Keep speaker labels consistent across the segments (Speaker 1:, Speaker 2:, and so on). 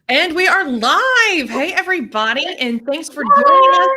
Speaker 1: And we are live. Hey, everybody, and thanks for joining us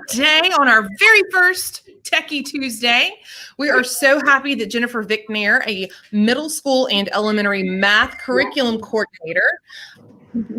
Speaker 1: today on our very first Techy Tuesday. We are so happy that Jennifer Vicknair, a middle school and elementary math curriculum coordinator,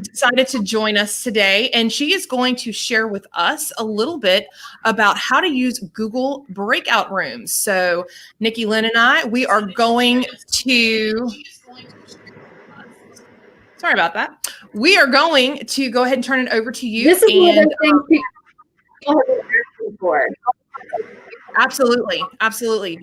Speaker 1: decided to join us today, and she is going to share with us a little bit about how to use Google Breakout Rooms. So Nikki Lynn and I, we are going to... Sorry about that. We are going to go ahead and turn it over to you.
Speaker 2: This is one of those things people have been asking for.
Speaker 1: Absolutely.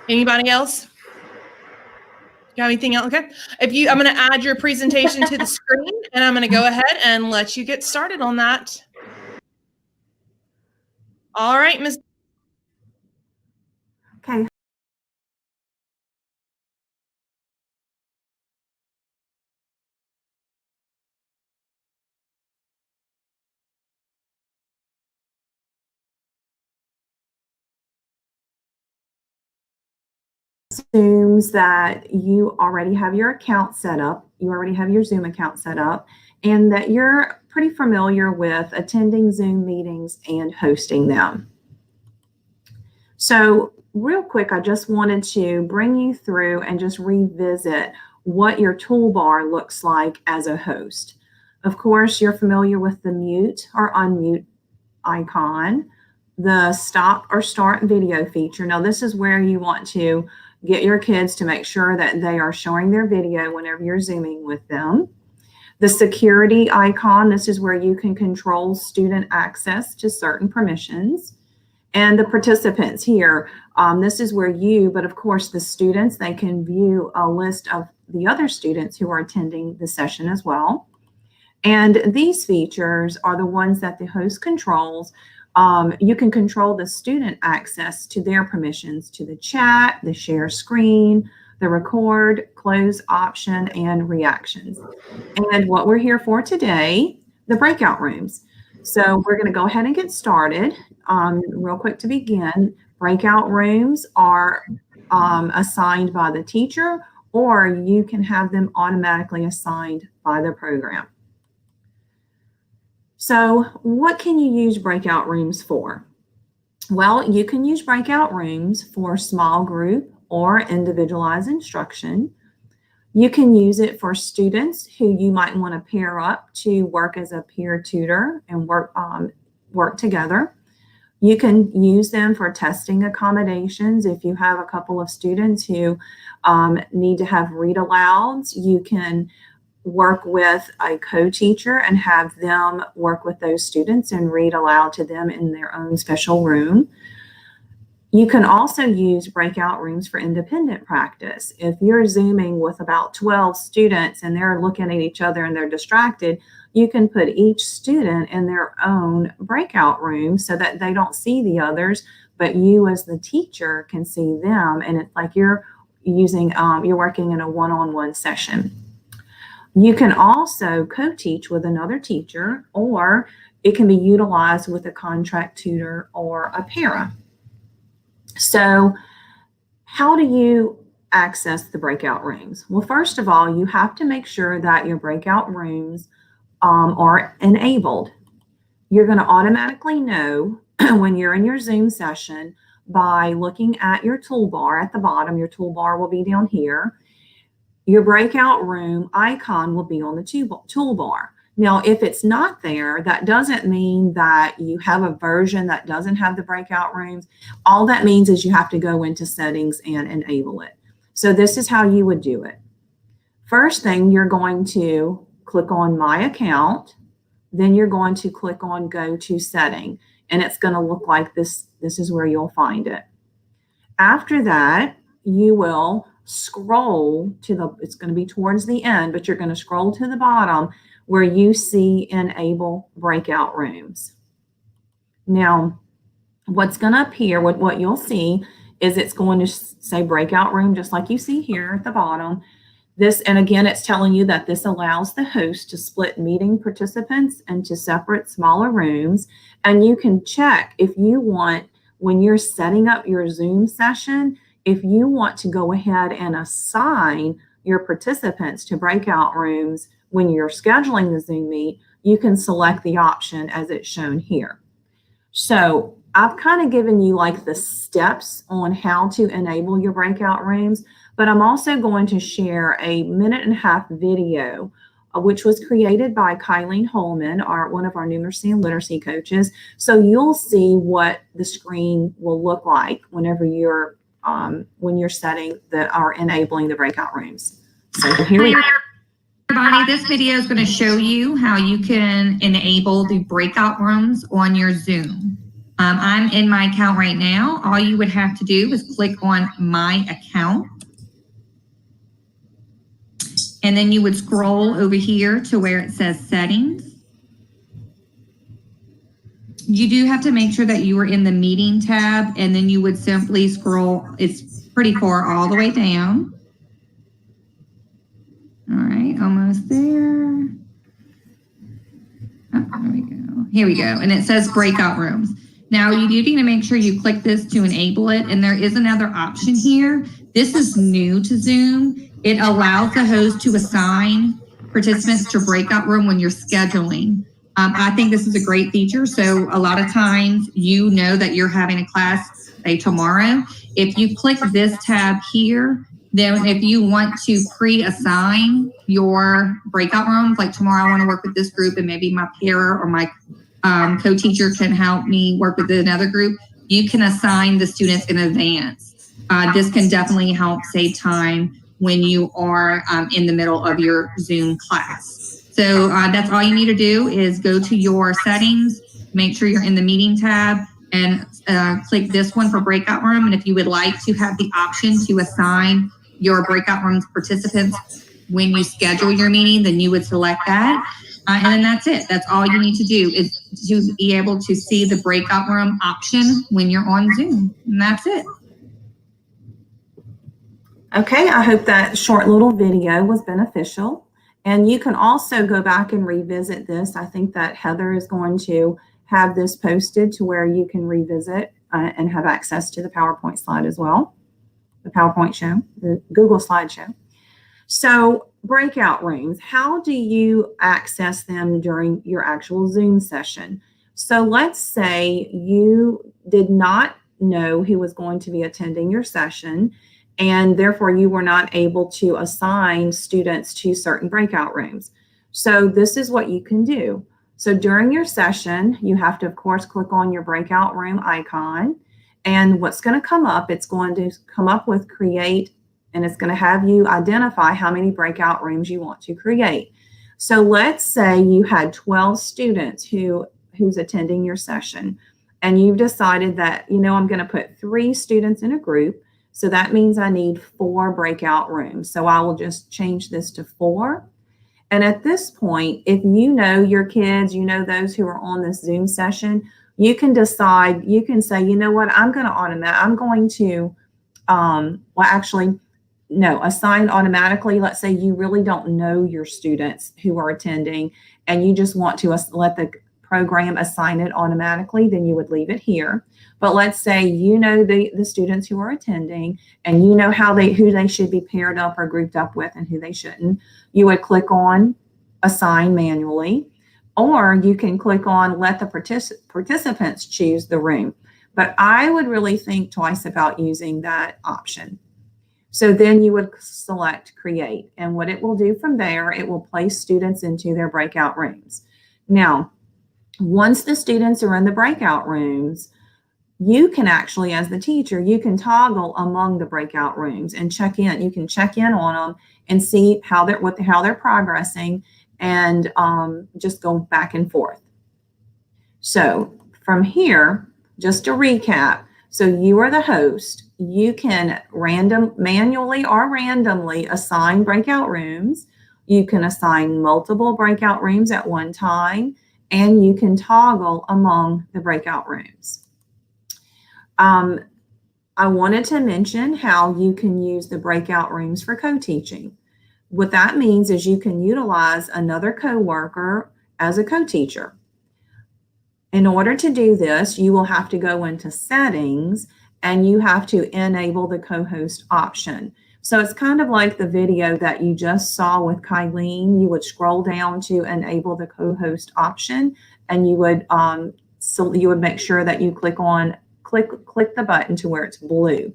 Speaker 1: Anybody else? Got anything else? Okay. I'm going to add your presentation to the screen, and I'm going to go ahead and let you get started on that. All right, Ms.
Speaker 3: Okay. Assumes that you already have your account set up, you already have your Zoom account set up, and that you're pretty familiar with attending Zoom meetings and hosting them. So real quick, I just wanted to bring you through and just revisit what your toolbar looks like as a host. Of course, you're familiar with the mute or unmute icon, the stop or start video feature. Now, this is where you want to get your kids to make sure that they are showing their video whenever you're Zooming with them. The security icon, this is where you can control student access to certain permissions. And the participants here, this is where you, but of course the students, they can view a list of the other students who are attending the session as well. And these features are the ones that the host controls. You can control the student access to their permissions to the chat, the share screen, the record, close option, and reactions. And what we're here for today, the breakout rooms. So we're going to go ahead and get started. Real quick to begin, breakout rooms are assigned by the teacher, or you can have them automatically assigned by the program. So what can you use breakout rooms for? Well, you can use breakout rooms for small group or individualized instruction. You can use it for students who you might want to pair up to work as a peer tutor and work together. You can use them for testing accommodations. If you have a couple of students who need to have read alouds, you can work with a co-teacher and have them work with those students and read aloud to them in their own special room. You can also use breakout rooms for independent practice. If you're Zooming with about 12 students and they're looking at each other and they're distracted, you can put each student in their own breakout room so that they don't see the others, but you as the teacher can see them. And it's like you're working in a one-on-one session. You can also co-teach with another teacher, or it can be utilized with a contract tutor or a para. So how do you access the breakout rooms? Well, first of all, you have to make sure that your breakout rooms are enabled. You're going to automatically know when you're in your Zoom session by looking at your toolbar at the bottom. Your toolbar will be down here. Your breakout room icon will be on the toolbar. Now, if it's not there, that doesn't mean that you have a version that doesn't have the breakout rooms. All that means is you have to go into settings and enable it. So this is how you would do it. First thing, you're going to click on My Account. Then you're going to click on Go to Setting. And it's going to look like this. This is where you'll find it. After that, you will scroll to it's going to be towards the end, but you're going to scroll to the bottom where you see Enable Breakout Rooms. Now, what's going to appear, what you'll see is it's going to say Breakout Room, just like you see here at the bottom. And again, it's telling you that this allows the host to split meeting participants into separate, smaller rooms. And you can check if you want, when you're setting up your Zoom session, if you want to go ahead and assign your participants to breakout rooms when you're scheduling the Zoom meet, you can select the option as it's shown here. So I've kind of given you like the steps on how to enable your breakout rooms, but I'm also going to share a 1.5-minute video, which was created by Kylene Holman, one of our numeracy and literacy coaches. So you'll see what the screen will look like whenever you're when you're setting or enabling the breakout rooms. So here we go.
Speaker 4: Everybody, this video is going to show you how you can enable the breakout rooms on your Zoom. I'm in my account right now. All you would have to do is click on My Account. And then you would scroll over here to where it says Settings. You do have to make sure that you are in the Meeting tab, and then you would simply scroll. It's pretty far all the way down. All right, almost there. Oh, there we go. Here we go. And it says breakout rooms. Now you do need to make sure you click this to enable it. And there is another option here. This is new to Zoom. It allows the host to assign participants to breakout room when you're scheduling. I think this is a great feature. So a lot of times you know that you're having a class, say tomorrow. If you click this tab here, then if you want to pre-assign your breakout rooms, like tomorrow I want to work with this group and maybe my peer or my co-teacher can help me work with another group, you can assign the students in advance. This can definitely help save time when you are in the middle of your Zoom class. So that's all you need to do is go to your settings, make sure you're in the meeting tab, and click this one for breakout room. And if you would like to have the option to assign your breakout rooms participants when you schedule your meeting, then you would select that. And then that's it. That's all you need to do is to be able to see the breakout room option when you're on Zoom. And that's it.
Speaker 3: Okay, I hope that short little video was beneficial. And you can also go back and revisit this. I think that Heather is going to have this posted to where you can revisit and have access to the PowerPoint slide as well. The PowerPoint show, the Google slideshow. So breakout rooms, how do you access them during your actual Zoom session? So let's say you did not know who was going to be attending your session, and therefore you were not able to assign students to certain breakout rooms. So this is what you can do. So during your session, you have to, of course, click on your breakout room icon. And what's going to come up, it's going to come up with create, and it's going to have you identify how many breakout rooms you want to create. So let's say you had 12 students who's attending your session, and you've decided that, you know, I'm going to put 3 students in a group. So that means I need 4 breakout rooms. So I will just change this to 4. And at this point, if you know your kids, you know those who are on this Zoom session, you can decide, you can say, you know what, I'm going to assign automatically. Let's say you really don't know your students who are attending and you just want to let the program assign it automatically, then you would leave it here. But let's say you know the students who are attending and you know who they should be paired up or grouped up with and who they shouldn't. You would click on assign manually, or you can click on let the participants choose the room. But I would really think twice about using that option. So then you would select create, and what it will do from there, it will place students into their breakout rooms. Now, once the students are in the breakout rooms, you can actually, as the teacher, you can toggle among the breakout rooms and check in. You can check in on them and see how they're progressing, and just go back and forth. So from here, just to recap, so you are the host. You can manually or randomly assign breakout rooms. You can assign multiple breakout rooms at one time, and you can toggle among the breakout rooms. I wanted to mention how you can use the breakout rooms for co-teaching. What that means is you can utilize another coworker as a co-teacher. In order to do this, you will have to go into settings and you have to enable the co-host option. So it's kind of like the video that you just saw with Kylene. You would scroll down to enable the co-host option, and you would make sure that you click the button to where it's blue.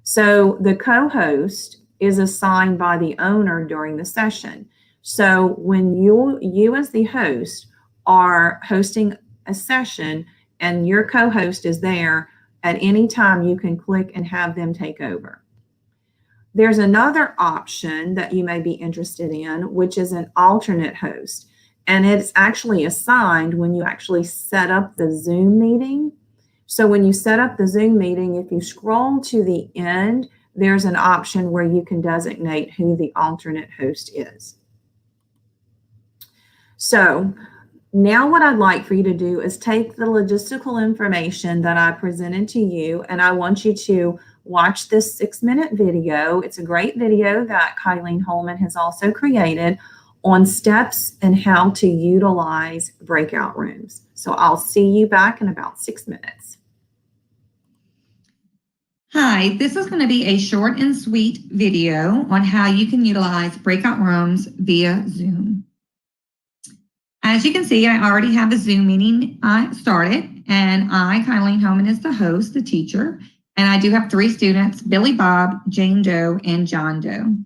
Speaker 3: So the co-host is assigned by the owner during the session. So when you as the host are hosting a session and your co-host is there, at any time you can click and have them take over. There's another option that you may be interested in, which is an alternate host. And it's actually assigned when you actually set up the Zoom meeting. So when you set up the Zoom meeting, if you scroll to the end, there's an option where you can designate who the alternate host is. So now what I'd like for you to do is take the logistical information that I presented to you, and I want you to watch this 6-minute video. It's a great video that Kylene Holman has also created on steps and how to utilize breakout rooms. So I'll see you back in about 6 minutes.
Speaker 4: Hi, this is going to be a short and sweet video on how you can utilize breakout rooms via Zoom. As you can see, I already have a Zoom meeting started, and I, Kylene Holman, is the host, the teacher, and I do have 3 students, Billy Bob, Jane Doe, and John Doe.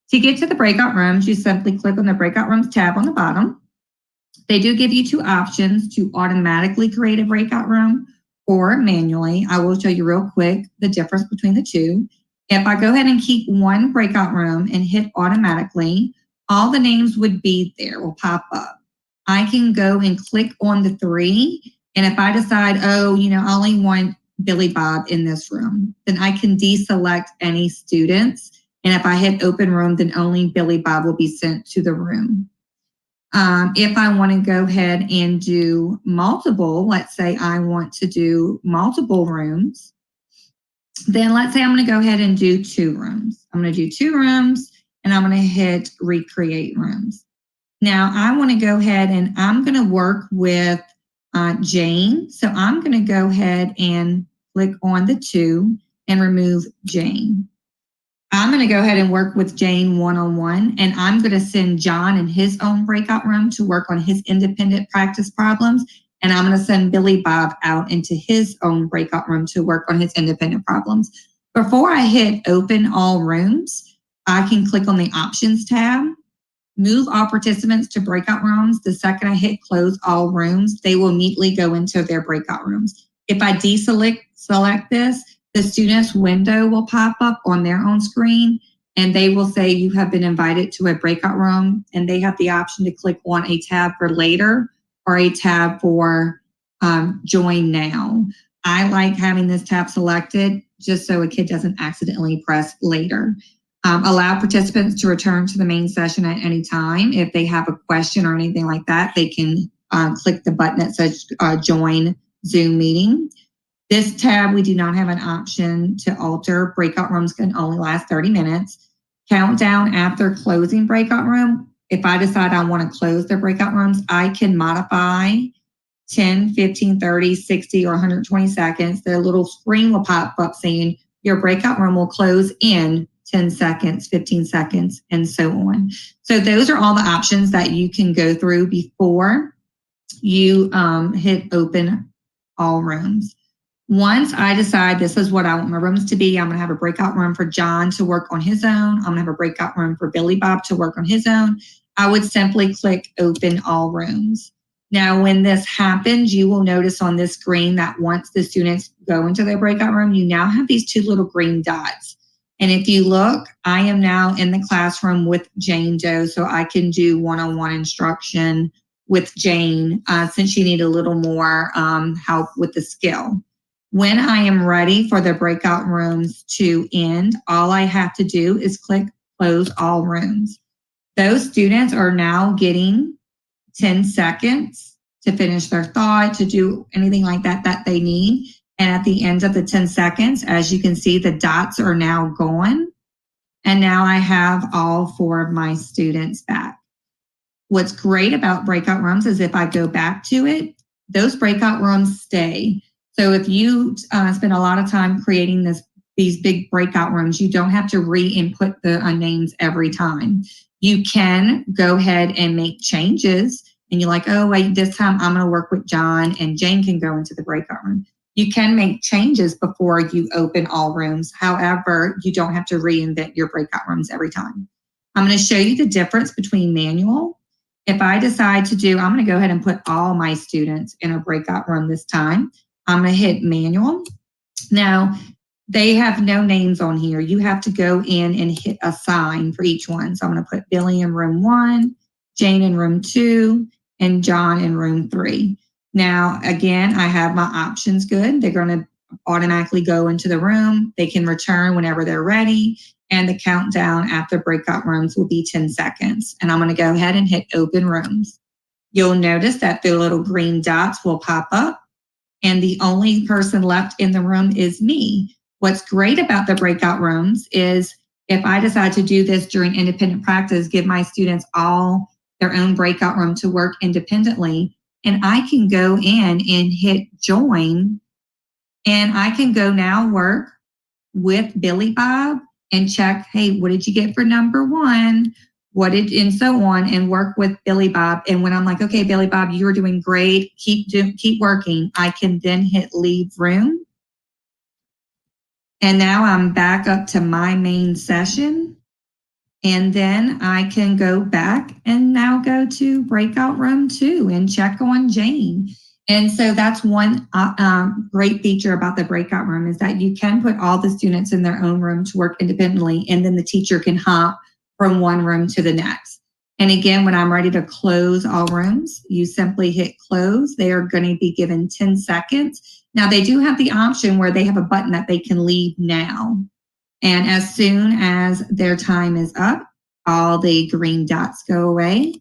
Speaker 4: To get to the breakout rooms, you simply click on the breakout rooms tab on the bottom. They do give you 2 options to automatically create a breakout room or manually. I will show you real quick the difference between the 2. If I go ahead and keep one breakout room and hit automatically, all the names would be there, will pop up. I can go and click on the 3, and if I decide, oh, I only want Billy Bob in this room, then I can deselect any students, and if I hit open room, then only Billy Bob will be sent to the room. If I want to go ahead and do multiple, let's say I want to do multiple rooms, then let's say I'm going to go ahead and do 2 rooms. I'm going to do 2 rooms, and I'm going to hit recreate rooms. Now I want to go ahead and I'm going to work with Jane. So I'm going to go ahead and click on the 2 and remove Jane. I'm going to go ahead and work with Jane one-on-one, and I'm going to send John in his own breakout room to work on his independent practice problems. And I'm going to send Billy Bob out into his own breakout room to work on his independent problems. Before I hit open all rooms, I can click on the options tab, move all participants to breakout rooms. The second I hit close all rooms, they will immediately go into their breakout rooms. If I select this, the student's window will pop up on their own screen, and they will say you have been invited to a breakout room, and they have the option to click on a tab for later or a tab for join now. I like having this tab selected just so a kid doesn't accidentally press later. Allow participants to return to the main session at any time. If they have a question or anything like that, they can click the button that says join Zoom meeting. This tab, we do not have an option to alter. Breakout rooms can only last 30 minutes. Countdown after closing breakout room. If I decide I want to close the breakout rooms, I can modify 10, 15, 30, 60, or 120 seconds. The little screen will pop up saying your breakout room will close in 10 seconds, 15 seconds, and so on. So those are all the options that you can go through before you hit open all rooms. Once I decide this is what I want my rooms to be, I'm going to have a breakout room for John to work on his own. I'm going to have a breakout room for Billy Bob to work on his own. I would simply click open all rooms. Now, when this happens, you will notice on this screen that once the students go into their breakout room, you now have these 2 little green dots. And if you look, I am now in the classroom with Jane Doe, so I can do one-on-one instruction with Jane since she needs a little more help with the skill. When I am ready for the breakout rooms to end, all I have to do is click close all rooms. Those students are now getting 10 seconds to finish their thought, to do anything like that that they need. And at the end of the 10 seconds, as you can see, the dots are now gone. And now I have all 4 of my students back. What's great about breakout rooms is if I go back to it, those breakout rooms stay. So if you spend a lot of time creating this these big breakout rooms, you don't have to re-input the names every time. You can go ahead and make changes, and you're like, oh, wait, this time I'm going to work with John, and Jane can go into the breakout room. You can make changes before you open all rooms. However, you don't have to reinvent your breakout rooms every time. I'm going to show you the difference between manual. If I decide to do, I'm going to go ahead and put all my students in a breakout room this time. I'm going to hit manual. Now, they have no names on here. You have to go in and hit assign for each one. So I'm going to put Billy in room 1, Jane in room 2, and John in room 3. Now, again, I have my options good. They're going to automatically go into the room. They can return whenever they're ready. And the countdown after breakout rooms will be 10 seconds. And I'm going to go ahead and hit open rooms. You'll notice that the little green dots will pop up. And the only person left in the room is me. What's great about the breakout rooms is if I decide to do this during independent practice, give my students all their own breakout room to work independently, and I can go in and hit join, and I can go now work with Billy Bob and check, hey, what did you get for number 1? And so on, and work with Billy Bob. And when I'm like, okay, Billy Bob, you're doing great, keep working, I can then hit leave room. And now I'm back up to my main session. And then I can go back and now go to breakout room 2 and check on Jane. And so that's one great feature about the breakout room, is that you can put all the students in their own room to work independently, and then the teacher can hop from one room to the next. And again, when I'm ready to close all rooms, you simply hit close. They are going to be given 10 seconds. Now, they do have the option where they have a button that they can leave now. And as soon as their time is up, all the green dots go away.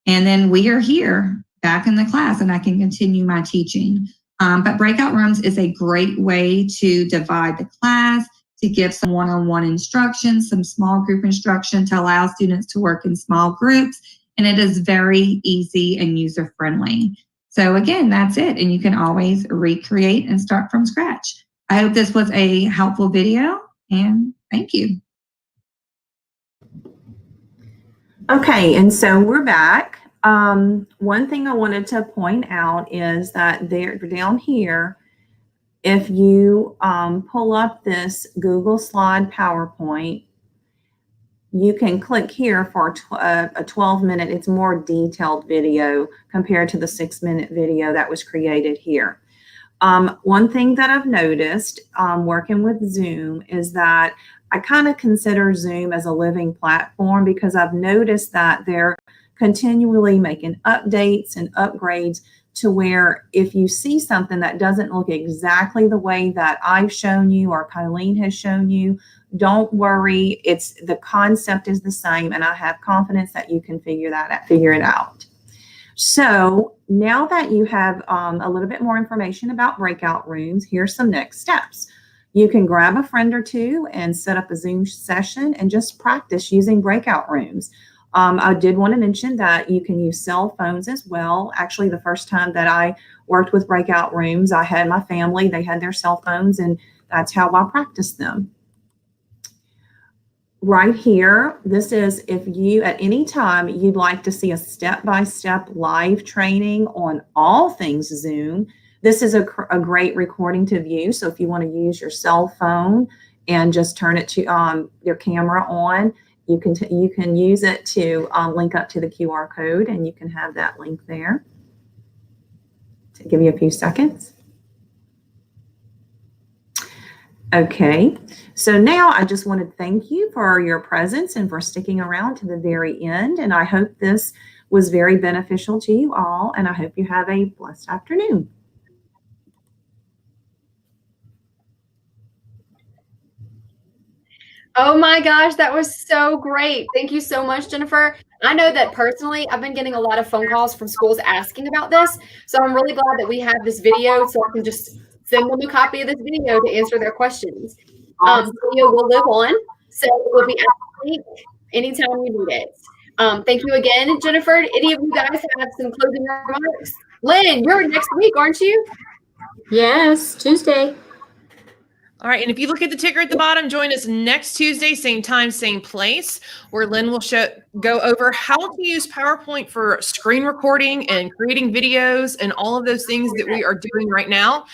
Speaker 4: And then we are here back in the class, and I can continue my teaching. But breakout rooms is a great way to divide the class, to give some one-on-one instruction, some small group instruction, to allow students to work in small groups. And it is very easy and user-friendly. So again, that's it. And you can always recreate and start from scratch. I hope this was a helpful video, and thank you.
Speaker 3: Okay, and so we're back. One thing I wanted to point out is that there down here, if you pull up this Google Slide PowerPoint, you can click here for a 12-minute, it's more detailed video compared to the 6-minute video that was created here. One thing that I've noticed working with Zoom is that I kind of consider Zoom as a living platform, because I've noticed that they're continually making updates and upgrades to where if you see something that doesn't look exactly the way that I've shown you or Colleen has shown you, don't worry. The concept is the same, and I have confidence that you can figure it out. So now that you have a little bit more information about breakout rooms, here's some next steps. You can grab a friend or two and set up a Zoom session and just practice using breakout rooms. I did want to mention that you can use cell phones as well. Actually, the first time that I worked with breakout rooms, I had my family, they had their cell phones, and that's how I practiced them. Right here, this is if you at any time you'd like to see a step-by-step live training on all things Zoom, this is a great recording to view. So if you want to use your cell phone and just turn it to your camera on, you can use it to link up to the QR code, and you can have that link there. To give you a few seconds. Okay, so now I just want to thank you for your presence and for sticking around to the very end. And I hope this was very beneficial to you all, and I hope you have a blessed afternoon.
Speaker 2: Oh my gosh, that was so great. Thank you so much, Jennifer. I know that personally, I've been getting a lot of phone calls from schools asking about this. So I'm really glad that we have this video, so I can just send them a copy of this video to answer their questions. The video will live on, so it will be active anytime you need it. Thank you again, Jennifer. Any of you guys have some closing remarks? Lynn, you're next week, aren't you?
Speaker 5: Yes, Tuesday.
Speaker 1: All right. And if you look at the ticker at the bottom, join us next Tuesday, same time, same place, where Lynn will go over how to use PowerPoint for screen recording and creating videos and all of those things that we are doing right now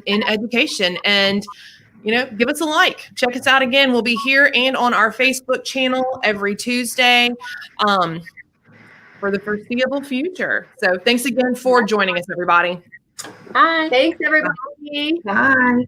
Speaker 1: in education. And, give us a like. Check us out again. We'll be here and on our Facebook channel every Tuesday for the foreseeable future. So thanks again for joining us, everybody.
Speaker 3: Bye.
Speaker 2: Thanks, everybody.
Speaker 3: Bye.